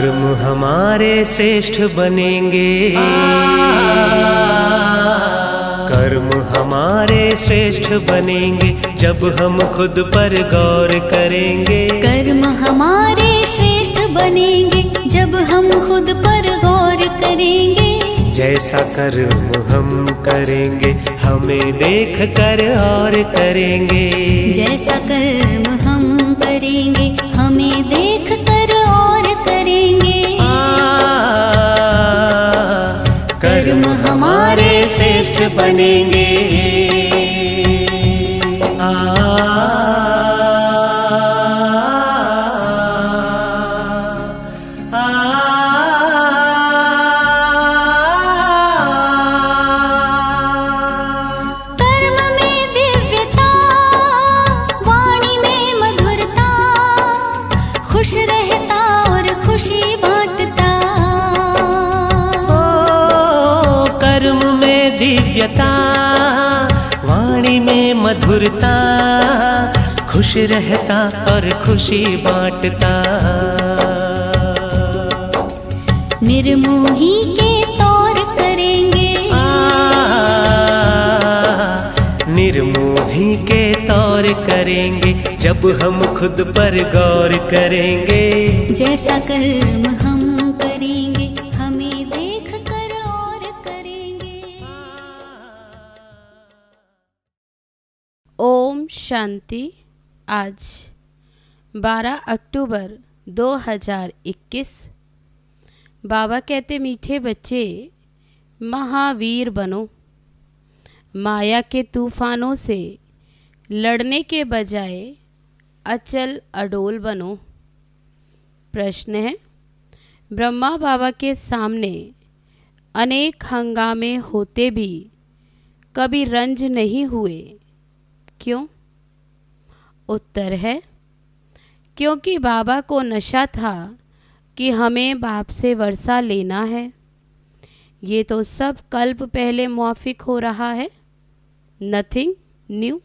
कर्म हमारे श्रेष्ठ बनेंगे, कर्म हमारे श्रेष्ठ बनेंगे जब हम खुद पर गौर करेंगे। कर्म हमारे श्रेष्ठ बनेंगे जब हम खुद पर गौर करेंगे। जैसा कर्म हम करेंगे हमें देख कर और करेंगे। जैसा कर्म हम करेंगे हमें देख कर और करेंगे। कर्म हमारे श्रेष्ठ बनेंगे। वाणी में मधुरता, खुश रहता और खुशी बांटता। निर्मोही के तौर करेंगे, निर्मोही के तौर करेंगे जब हम खुद पर गौर करेंगे। जैसा कर्म हम करेंगे हमें देख कर और करेंगे। ओम शांति। आज 12 अक्टूबर 2021। बाबा कहते मीठे बच्चे महावीर बनो, माया के तूफानों से लड़ने के बजाय अचल अडोल बनो। प्रश्न है, ब्रह्मा बाबा के सामने अनेक हंगामे होते भी कभी रंज नहीं हुए, क्यों? उत्तर है, क्योंकि बाबा को नशा था कि हमें बाप से वर्षा लेना है। ये तो सब कल्प पहले मौफिक हो रहा है, नथिंग न्यू।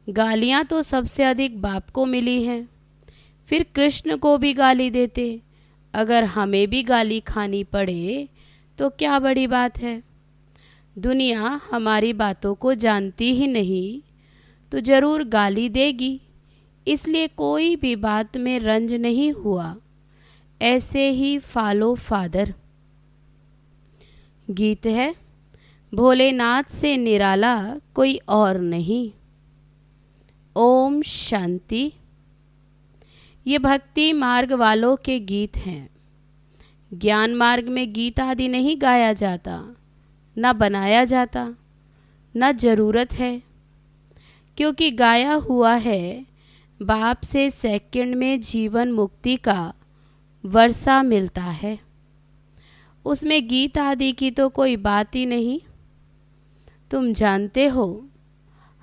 गालियाँ तो सबसे अधिक बाप को मिली हैं, फिर कृष्ण को भी गाली देते। अगर हमें भी गाली खानी पड़े तो क्या बड़ी बात है। दुनिया हमारी बातों को जानती ही नहीं तो जरूर गाली देगी, इसलिए कोई भी बात में रंज नहीं हुआ। ऐसे ही फॉलो फादर। गीत है, भोलेनाथ से निराला कोई और नहीं। ओम शांति। ये भक्ति मार्ग वालों के गीत हैं। ज्ञान मार्ग में गीत आदि नहीं गाया जाता, न बनाया जाता, न जरूरत है, क्योंकि गाया हुआ है बाप से सेकंड में जीवन मुक्ति का वर्षा मिलता है। उसमें गीत आदि की तो कोई बात ही नहीं। तुम जानते हो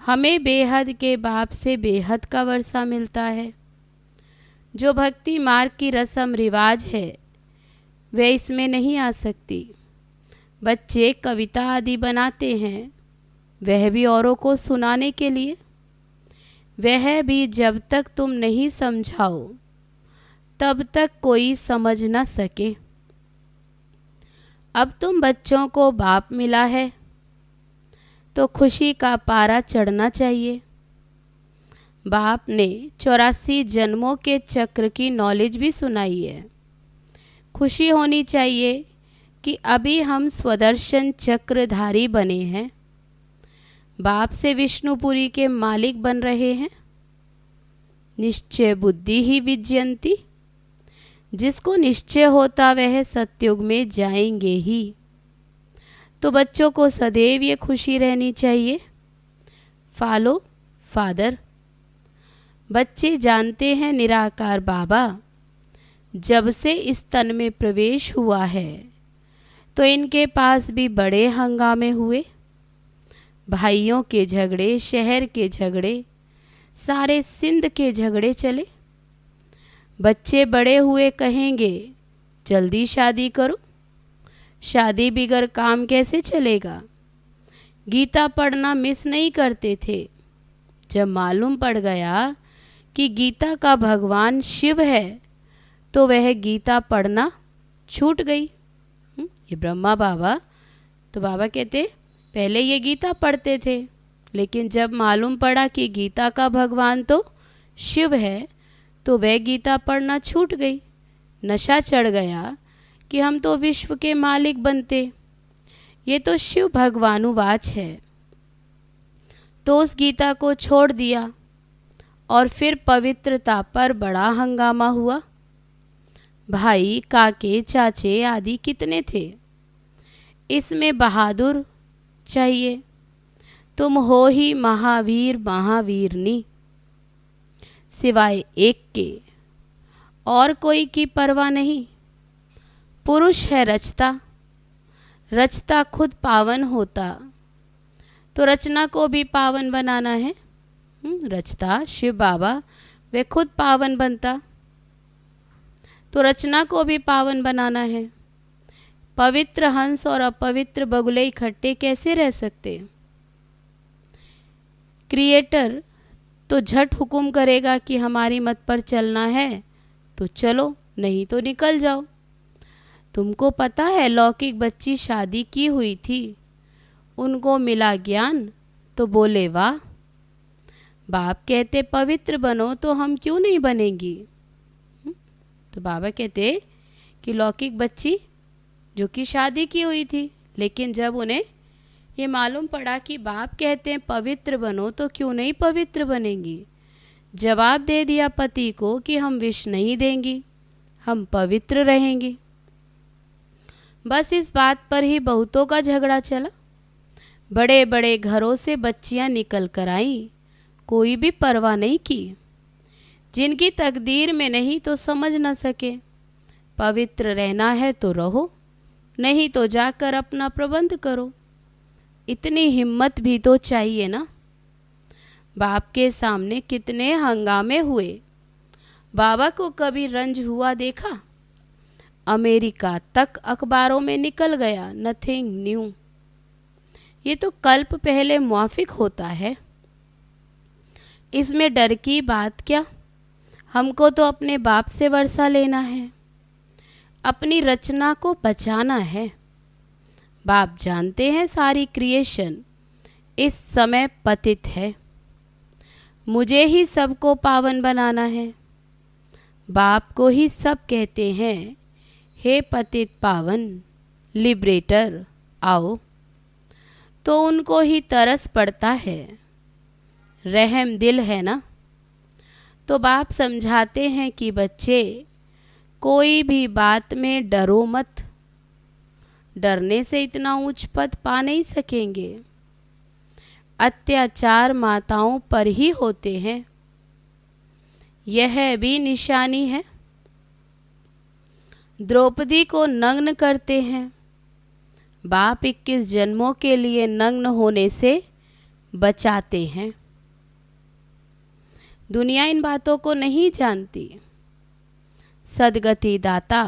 हमें बेहद के बाप से बेहद का वर्षा मिलता है। जो भक्ति मार्ग की रस्म रिवाज है वे इसमें नहीं आ सकती। बच्चे कविता आदि बनाते हैं, वह भी औरों को सुनाने के लिए। वह भी जब तक तुम नहीं समझाओ तब तक कोई समझ न सके। अब तुम बच्चों को बाप मिला है तो खुशी का पारा चढ़ना चाहिए। बाप ने 84 जन्मों के चक्र की नॉलेज भी सुनाई है। खुशी होनी चाहिए कि अभी हम स्वदर्शन चक्रधारी बने हैं, बाप से विष्णुपुरी के मालिक बन रहे हैं। निश्चय बुद्धि ही विजयंती। जिसको निश्चय होता वह सतयुग में जाएंगे ही। तो बच्चों को सदैव ये खुशी रहनी चाहिए। Follow father. बच्चे जानते हैं निराकार बाबा जब से इस तन में प्रवेश हुआ है तो इनके पास भी बड़े हंगामे हुए। भाइयों के झगड़े, शहर के झगड़े, सारे सिंध के झगड़े चले। बच्चे बड़े हुए कहेंगे जल्दी शादी करो, शादी बिगर काम कैसे चलेगा। गीता पढ़ना मिस नहीं करते थे। जब मालूम पड़ गया कि गीता का भगवान शिव है तो वह गीता पढ़ना छूट गई। ये ब्रह्मा बाबा, तो बाबा कहते पहले ये गीता पढ़ते थे, लेकिन जब मालूम पड़ा कि गीता का भगवान तो शिव है, तो वह गीता पढ़ना छूट गई। नशा चढ़ गया कि हम तो विश्व के मालिक बनते, ये तो शिव भगवानुवाच है। तो उस गीता को छोड़ दिया और फिर पवित्रता पर बड़ा हंगामा हुआ। भाई, काके, चाचे आदि कितने थे, इसमें बहादुर चाहिए। तुम हो ही महावीर महावीरनी, सिवाय एक के और कोई की परवाह नहीं। पुरुष है रचता, रचता खुद पावन होता, तो रचना को भी पावन बनाना है। रचता शिव बाबा, वे खुद पावन बनता, तो रचना को भी पावन बनाना है। पवित्र हंस और अपवित्र बगुले इकट्ठे कैसे रह सकते? क्रिएटर तो झट हुक्म करेगा कि हमारी मत पर चलना है तो चलो, नहीं तो निकल जाओ। तुमको पता है लौकिक बच्ची शादी की हुई थी, उनको मिला ज्ञान तो बोले वाह। बाप कहते पवित्र बनो, तो हम क्यों नहीं बनेंगी? तो बाबा कहते कि लौकिक बच्ची जो कि शादी की हुई थी, लेकिन जब उन्हें ये मालूम पड़ा कि बाप कहते हैं पवित्र बनो, तो क्यों नहीं पवित्र बनेंगी? जवाब दे दिया पति को कि हम विष नहीं देंगी, हम पवित्र रहेंगी। बस इस बात पर ही बहुतों का झगड़ा चला। बड़े बड़े घरों से बच्चियां निकल कर आईं, कोई भी परवाह नहीं की। जिनकी तकदीर में नहीं तो समझ न सके। पवित्र रहना है तो रहो, नहीं तो जाकर अपना प्रबंध करो। इतनी हिम्मत भी तो चाहिए ना। बाप के सामने कितने हंगामे हुए। बाबा को कभी रंज हुआ देखा? अमेरिका तक अखबारों में निकल गया, नथिंग न्यू। ये तो कल्प पहले मुआफिक होता है, इसमें डर की बात क्या? हमको तो अपने बाप से वर्षा लेना है, अपनी रचना को बचाना है। बाप जानते हैं सारी क्रिएशन इस समय पतित है, मुझे ही सबको पावन बनाना है। बाप को ही सब कहते हैं, हे पतित पावन लिबरेटर आओ, तो उनको ही तरस पड़ता है। रहम दिल है ना। तो बाप समझाते हैं कि बच्चे कोई भी बात में डरो मत, डरने से इतना ऊंच पद पा नहीं सकेंगे। अत्याचार माताओं पर ही होते हैं, यह भी निशानी है। द्रौपदी को नग्न करते हैं, बाप 21 जन्मों के लिए नग्न होने से बचाते हैं। दुनिया इन बातों को नहीं जानती। सदगति दाता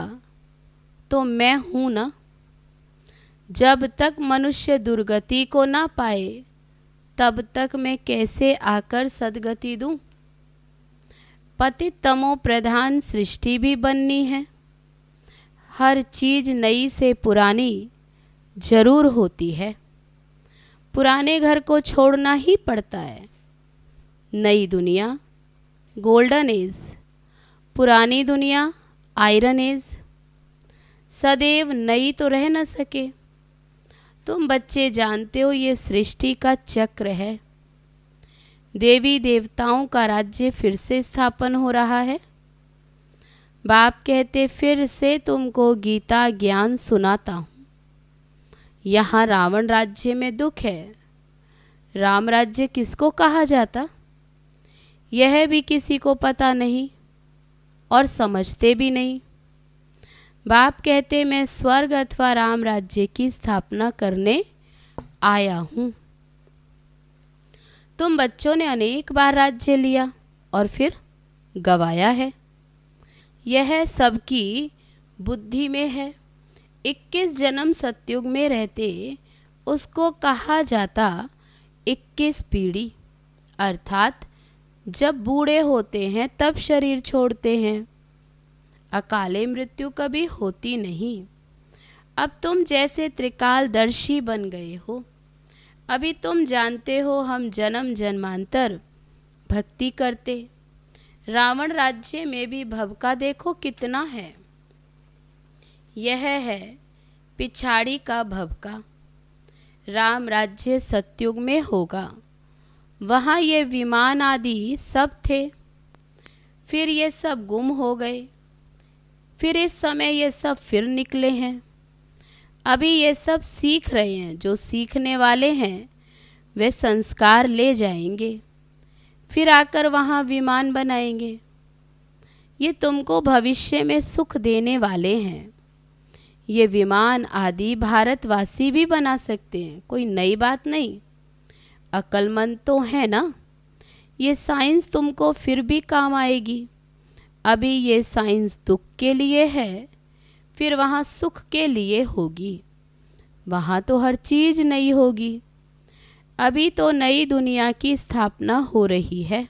तो मैं हूं ना। जब तक मनुष्य दुर्गति को ना पाए, तब तक मैं कैसे आकर सदगति दूं? पतित तमो प्रधान सृष्टि भी बननी है। हर चीज नई से पुरानी जरूर होती है। पुराने घर को छोड़ना ही पड़ता है। नई दुनिया गोल्डन एज, पुरानी दुनिया आयरन एज। सदैव नई तो रह न सके। तुम बच्चे जानते हो ये सृष्टि का चक्र है। देवी देवताओं का राज्य फिर से स्थापन हो रहा है। बाप कहते फिर से तुमको गीता ज्ञान सुनाता हूँ। यहाँ रावण राज्य में दुख है। राम राज्य किसको कहा जाता, यह भी किसी को पता नहीं और समझते भी नहीं। बाप कहते मैं स्वर्ग अथवा राम राज्य की स्थापना करने आया हूँ। तुम बच्चों ने अनेक बार राज्य लिया और फिर गवाया है। यह सबकी बुद्धि में है। 21 जन्म सतयुग में रहते उसको कहा जाता 21 पीढ़ी, अर्थात जब बूढ़े होते हैं तब शरीर छोड़ते हैं। अकाले मृत्यु कभी होती नहीं। अब तुम जैसे त्रिकालदर्शी बन गए हो। अभी तुम जानते हो हम जन्म जन्मांतर भक्ति करते। रावण राज्य में भी भव का देखो कितना है। यह है पिछाड़ी का भव का। राम राज्य सतयुग में होगा। वहाँ ये विमान आदि सब थे, फिर ये सब गुम हो गए, फिर इस समय ये सब फिर निकले हैं। अभी ये सब सीख रहे हैं। जो सीखने वाले हैं वे संस्कार ले जाएंगे, फिर आकर वहाँ विमान बनाएंगे। ये तुमको भविष्य में सुख देने वाले हैं। ये विमान आदि भारतवासी भी बना सकते हैं, कोई नई बात नहीं। अक्लमंद तो है ना। ये साइंस तुमको फिर भी काम आएगी। अभी ये साइंस दुख के लिए है, फिर वहाँ सुख के लिए होगी। वहाँ तो हर चीज़ नई होगी। अभी तो नई दुनिया की स्थापना हो रही है।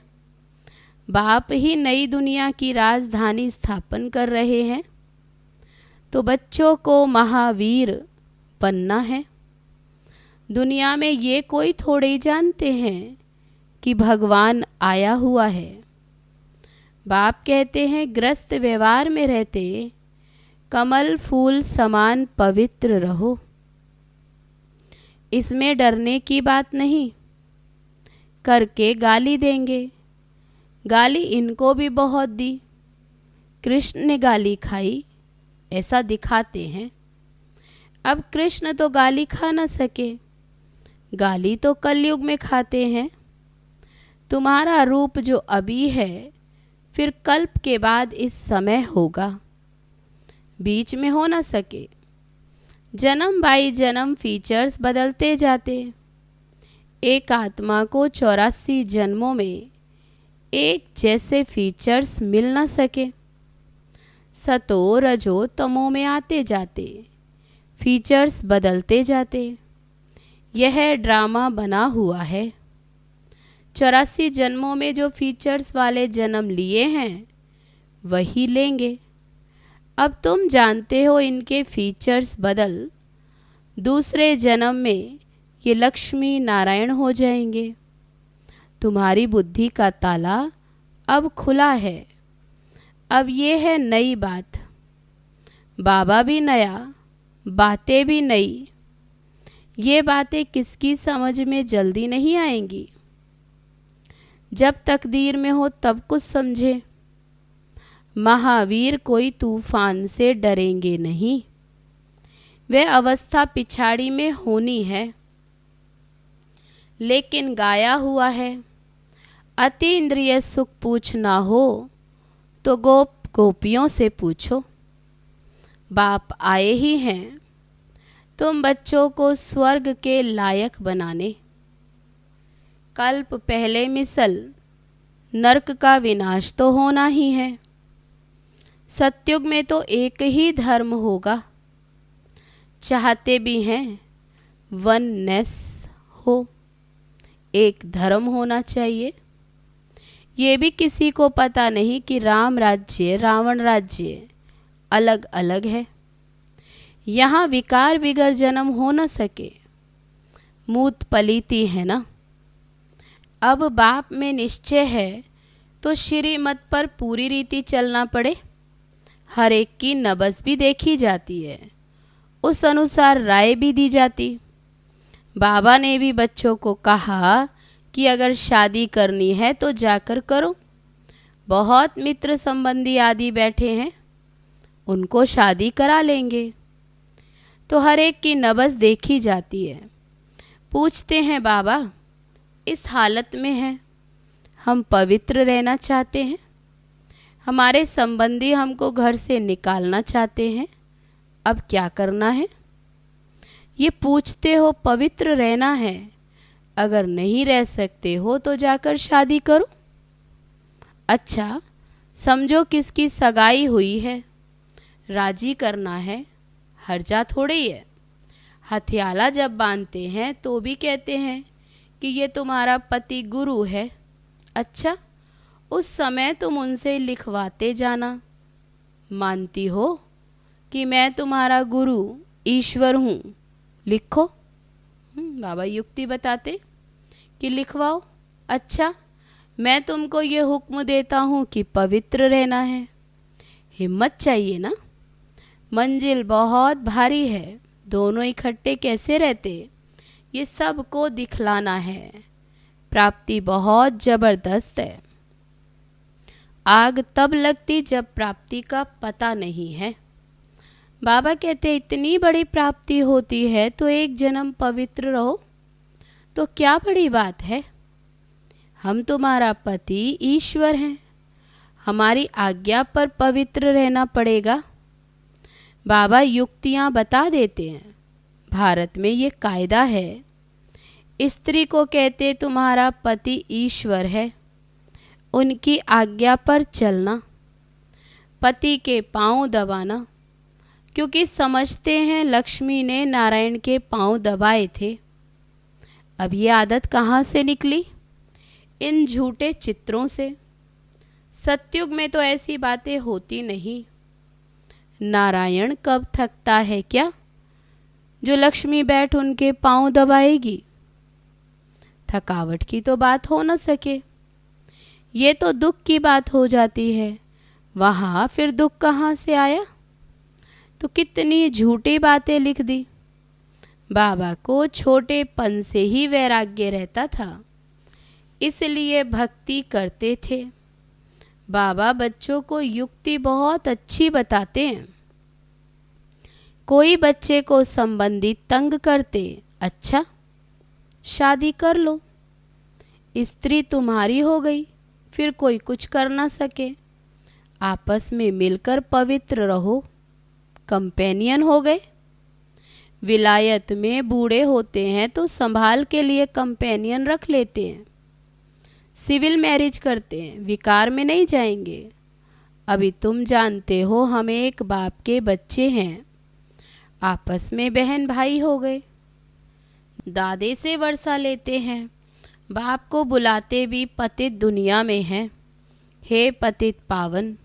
बाप ही नई दुनिया की राजधानी स्थापन कर रहे हैं। तो बच्चों को महावीर बनना है। दुनिया में ये कोई थोड़े ही जानते हैं कि भगवान आया हुआ है। बाप कहते हैं ग्रस्त व्यवहार में रहते कमल फूल समान पवित्र रहो। इसमें डरने की बात नहीं। करके गाली देंगे। गाली इनको भी बहुत दी। कृष्ण ने गाली खाई ऐसा दिखाते हैं। अब कृष्ण तो गाली खा न सके। गाली तो कलयुग में खाते हैं। तुम्हारा रूप जो अभी है फिर कल्प के बाद इस समय होगा। बीच में हो न सके। जन्म बाई जन्म फीचर्स बदलते जाते। एक आत्मा को 84 जन्मों में एक जैसे फीचर्स मिल न सके। सतो रजो तमो में आते जाते फीचर्स बदलते जाते। यह ड्रामा बना हुआ है। 84 जन्मों में जो फीचर्स वाले जन्म लिए हैं वही लेंगे। अब तुम जानते हो इनके फीचर्स बदल दूसरे जन्म में ये लक्ष्मी नारायण हो जाएंगे। तुम्हारी बुद्धि का ताला अब खुला है। अब ये है नई बात। बाबा भी नया, बातें भी नई। ये बातें किसकी समझ में जल्दी नहीं आएंगी। जब तकदीर में हो तब कुछ समझे। महावीर कोई तूफान से डरेंगे नहीं। वे अवस्था पिछाड़ी में होनी है। लेकिन गाया हुआ है अति इंद्रिय सुख पूछना हो तो गोपियों से पूछो। बाप आए ही हैं तुम बच्चों को स्वर्ग के लायक बनाने। कल्प पहले मिसल नरक का विनाश तो होना ही है। सतयुग में तो एक ही धर्म होगा। चाहते भी हैं वननेस हो। एक धर्म होना चाहिए। ये भी किसी को पता नहीं कि राम राज्य रावण राज्य अलग अलग है। यहाँ विकार बिगर जन्म हो न सके। मूत पलीती है ना। अब बाप में निश्चय है तो श्रीमत पर पूरी रीति चलना पड़े। हर एक की नबज भी देखी जाती है, उस अनुसार राय भी दी जाती। बाबा ने भी बच्चों को कहा कि अगर शादी करनी है तो जाकर करो। बहुत मित्र संबंधी आदि बैठे हैं, उनको शादी करा लेंगे। तो हर एक की नबज देखी जाती है। पूछते हैं बाबा इस हालत में है, हम पवित्र रहना चाहते हैं, हमारे संबंधी हमको घर से निकालना चाहते हैं, अब क्या करना है। ये पूछते हो पवित्र रहना है, अगर नहीं रह सकते हो तो जाकर शादी करो। अच्छा समझो किसकी सगाई हुई है, राजी करना है, हर्जा थोड़ी है। हथियाला जब बांधते हैं तो भी कहते हैं कि ये तुम्हारा पति गुरु है। अच्छा उस समय तुम उनसे लिखवाते जाना। मानती हो कि मैं तुम्हारा गुरु ईश्वर हूँ, लिखो। बाबा युक्ति बताते कि लिखवाओ। अच्छा, मैं तुमको ये हुक्म देता हूँ कि पवित्र रहना है। हिम्मत चाहिए ना, मंजिल बहुत भारी है, दोनों इकट्ठे कैसे रहते, ये सबको दिखलाना है। प्राप्ति बहुत जबरदस्त है। आग तब लगती जब प्राप्ति का पता नहीं है। बाबा कहते इतनी बड़ी प्राप्ति होती है तो एक जन्म पवित्र रहो तो क्या बड़ी बात है। हम तुम्हारा पति ईश्वर हैं, हमारी आज्ञा पर पवित्र रहना पड़ेगा। बाबा युक्तियाँ बता देते हैं। भारत में ये कायदा है, स्त्री को कहते तुम्हारा पति ईश्वर है, उनकी आज्ञा पर चलना, पति के पांव दबाना, क्योंकि समझते हैं लक्ष्मी ने नारायण के पांव दबाए थे। अब ये आदत कहाँ से निकली? इन झूठे चित्रों से। सतयुग में तो ऐसी बातें होती नहीं। नारायण कब थकता है क्या जो लक्ष्मी बैठ उनके पांव दबाएगी? थकावट की तो बात हो न सके, ये तो दुख की बात हो जाती है। वहाँ फिर दुख कहाँ से आया? तो कितनी झूठी बातें लिख दी। बाबा को छोटेपन से ही वैराग्य रहता था, इसलिए भक्ति करते थे। बाबा बच्चों को युक्ति बहुत अच्छी बताते हैं। कोई बच्चे को संबंधी तंग करते, अच्छा शादी कर लो, स्त्री तुम्हारी हो गई, फिर कोई कुछ कर ना सके। आपस में मिलकर पवित्र रहो, कंपेनियन हो गए। विलायत में बूढ़े होते हैं तो संभाल के लिए कंपेनियन रख लेते हैं। सिविल मैरिज करते हैं, विकार में नहीं जाएंगे। अभी तुम जानते हो हम एक बाप के बच्चे हैं, आपस में बहन भाई हो गए। दादे से वर्षा लेते हैं, बाप को बुलाते भी पतित दुनिया में हैं। हे पतित पावन,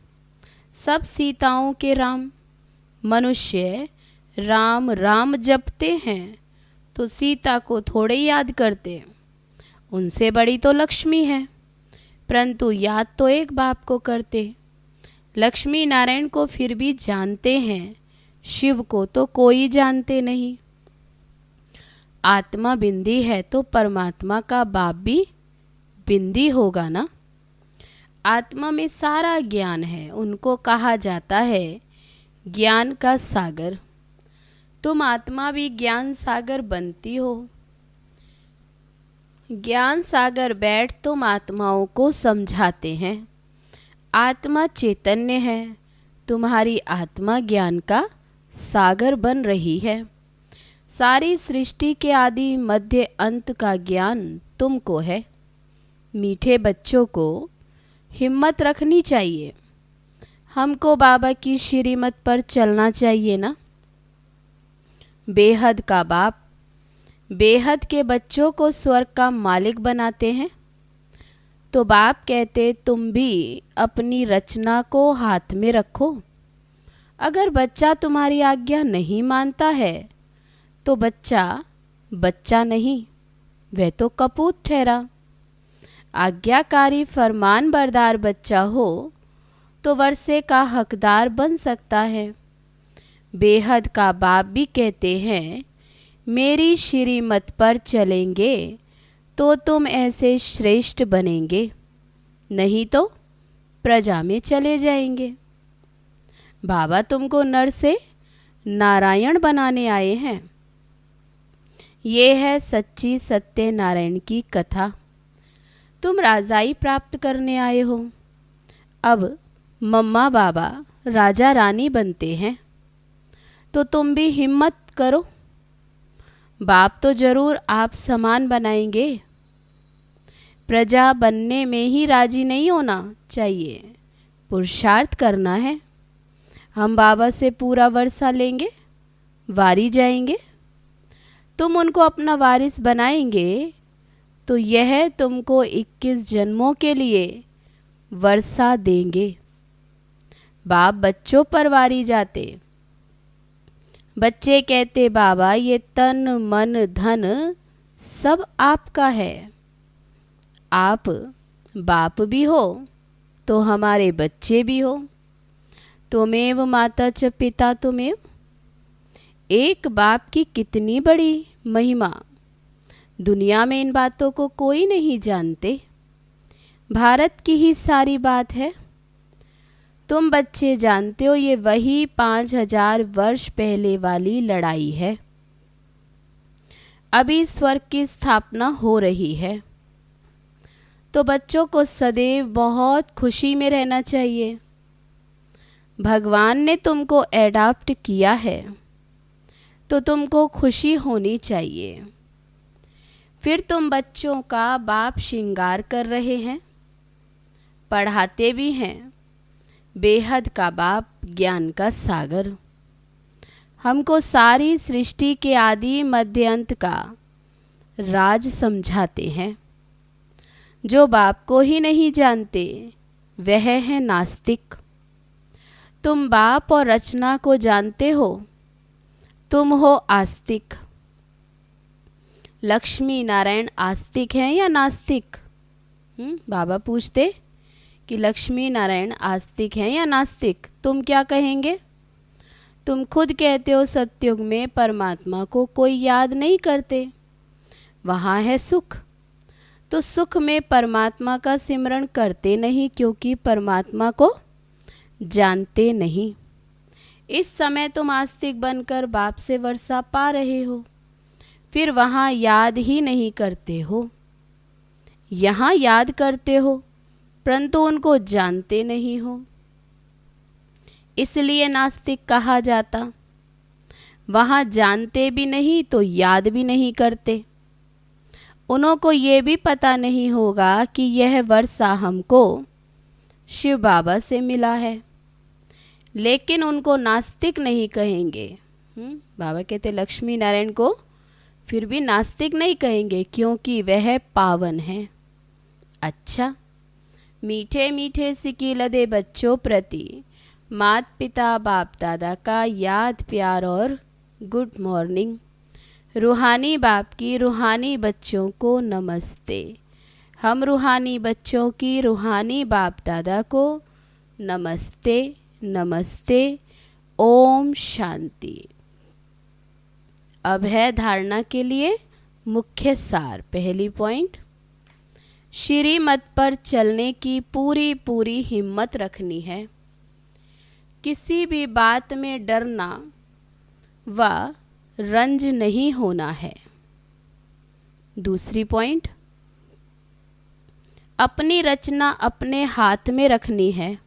सब सीताओं के राम। मनुष्य राम राम जपते हैं तो सीता को थोड़े याद करते, उनसे बड़ी तो लक्ष्मी है, परंतु याद तो एक बाप को करते। लक्ष्मी नारायण को फिर भी जानते हैं, शिव को तो कोई जानते नहीं। आत्मा बिंदी है तो परमात्मा का बाप भी बिंदी होगा ना। आत्मा में सारा ज्ञान है, उनको कहा जाता है ज्ञान का सागर। तुम आत्मा भी ज्ञान सागर बनती हो। ज्ञान सागर बैठ तुम आत्माओं को समझाते हैं। आत्मा चैतन्य है, तुम्हारी आत्मा ज्ञान का सागर बन रही है। सारी सृष्टि के आदि मध्य अंत का ज्ञान तुमको है। मीठे बच्चों को हिम्मत रखनी चाहिए। हमको बाबा की श्रीमत पर चलना चाहिए ना। बेहद का बाप बेहद के बच्चों को स्वर्ग का मालिक बनाते हैं, तो बाप कहते तुम भी अपनी रचना को हाथ में रखो। अगर बच्चा तुम्हारी आज्ञा नहीं मानता है तो बच्चा बच्चा नहीं, वह तो कपूत ठहरा। आज्ञाकारी फरमान बरदार बच्चा हो तो वर्षे का हकदार बन सकता है। बेहद का बाप भी कहते हैं मेरी श्रीमत पर चलेंगे तो तुम ऐसे श्रेष्ठ बनेंगे, नहीं तो प्रजा में चले जाएंगे। बाबा तुमको नर से नारायण बनाने आए हैं। ये है सच्ची सत्य नारायण की कथा। तुम राजाई प्राप्त करने आए हो। अब मम्मा बाबा राजा रानी बनते हैं तो तुम भी हिम्मत करो। बाप तो जरूर आप समान बनाएंगे। प्रजा बनने में ही राजी नहीं होना चाहिए, पुरुषार्थ करना है। हम बाबा से पूरा वर्षा लेंगे, वारी जाएंगे। तुम उनको अपना वारिस बनाएंगे तो यह तुमको 21 जन्मों के लिए वर्षा देंगे। बाप बच्चों पर वारी जाते। बच्चे कहते बाबा ये तन मन धन सब आपका है। आप बाप भी हो तो हमारे बच्चे भी हो। त्वमेव माता च पिता त्वमेव। एक बाप की कितनी बड़ी महिमा, दुनिया में इन बातों को कोई नहीं जानते। भारत की ही सारी बात है। तुम बच्चे जानते हो ये वही 5000 वर्ष पहले वाली लड़ाई है। अभी स्वर्ग की स्थापना हो रही है, तो बच्चों को सदैव बहुत खुशी में रहना चाहिए। भगवान ने तुमको एडॉप्ट किया है तो तुमको खुशी होनी चाहिए। फिर तुम बच्चों का बाप श्रृंगार कर रहे हैं, पढ़ाते भी हैं। बेहद का बाप, ज्ञान का सागर, हमको सारी सृष्टि के आदि मध्य अंत का राज समझाते हैं। जो बाप को ही नहीं जानते वह है नास्तिक। तुम बाप और रचना को जानते हो, तुम हो आस्तिक। लक्ष्मी नारायण आस्तिक हैं या नास्तिक? बाबा पूछते कि लक्ष्मी नारायण आस्तिक हैं या नास्तिक, तुम क्या कहेंगे? तुम खुद कहते हो सतयुग में परमात्मा को कोई याद नहीं करते, वहाँ है सुख। तो सुख में परमात्मा का सिमरण करते नहीं क्योंकि परमात्मा को जानते नहीं। इस समय तुम आस्तिक बनकर बाप से वर्षा पा रहे हो, फिर वहाँ याद ही नहीं करते हो। यहाँ याद करते हो परंतु उनको जानते नहीं हो, इसलिए नास्तिक कहा जाता। वहाँ जानते भी नहीं तो याद भी नहीं करते। उनको ये भी पता नहीं होगा कि यह वर्षा हमको शिव बाबा से मिला है, लेकिन उनको नास्तिक नहीं कहेंगे। बाबा कहते लक्ष्मी नारायण को फिर भी नास्तिक नहीं कहेंगे क्योंकि वह पावन है। अच्छा, मीठे मीठे सिक्के लदे बच्चों प्रति माता पिता बाप दादा का याद प्यार और गुड मॉर्निंग। रूहानी बाप की रूहानी बच्चों को नमस्ते। हम रूहानी बच्चों की रूहानी बाप दादा को नमस्ते नमस्ते। ओम शांति। अब है धारणा के लिए मुख्य सार। पहली पॉइंट, श्रीमत पर चलने की पूरी पूरी हिम्मत रखनी है। किसी भी बात में डरना व रंज नहीं होना है। दूसरी पॉइंट, अपनी रचना अपने हाथ में रखनी है,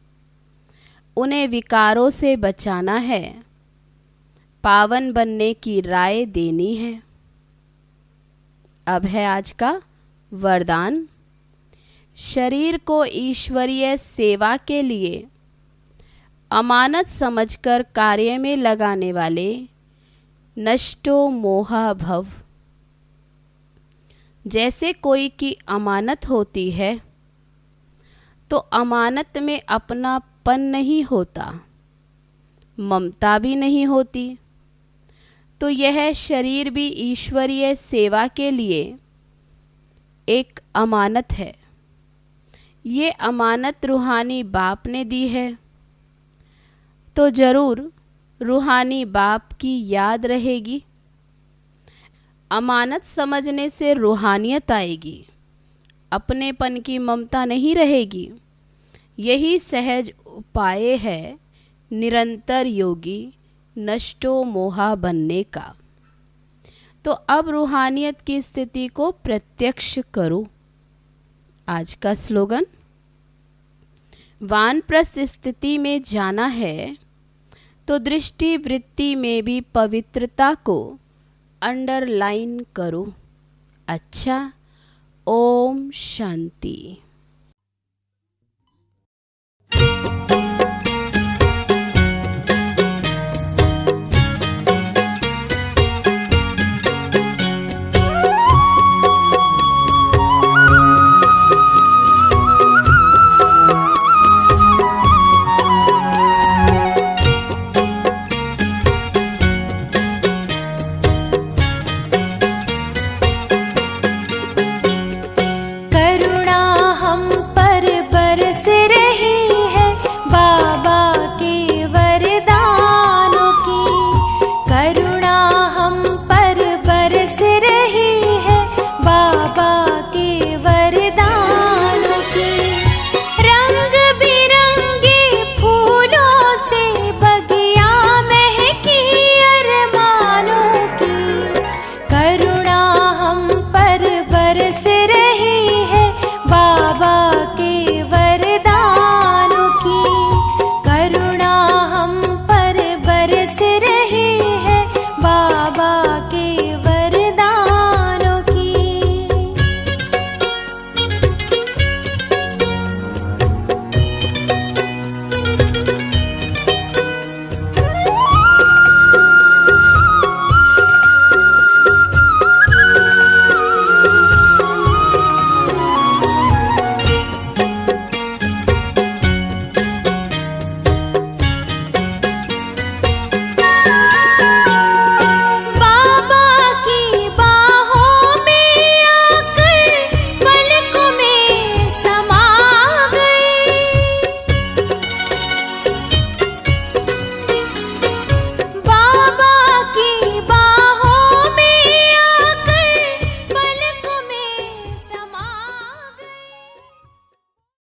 उन्हें विकारों से बचाना है, पावन बनने की राय देनी है। अब है आज का वरदान। शरीर को ईश्वरीय सेवा के लिए अमानत समझकर कार्य में लगाने वाले नष्टो मोहा भव। जैसे कोई की अमानत होती है तो अमानत में अपनापन नहीं होता, ममता भी नहीं होती। तो यह शरीर भी ईश्वरीय सेवा के लिए एक अमानत है। ये अमानत रूहानी बाप ने दी है, तो जरूर रूहानी बाप की याद रहेगी। अमानत समझने से रूहानियत आएगी, अपनेपन की ममता नहीं रहेगी। यही सहज उपाय है निरंतर योगी नष्टो मोहा बनने का। तो अब रूहानियत की स्थिति को प्रत्यक्ष करो। आज का स्लोगन, वानप्रस्थ स्थिति में जाना है तो दृष्टि वृत्ति में भी पवित्रता को अंडरलाइन करो। अच्छा, ओम शांति।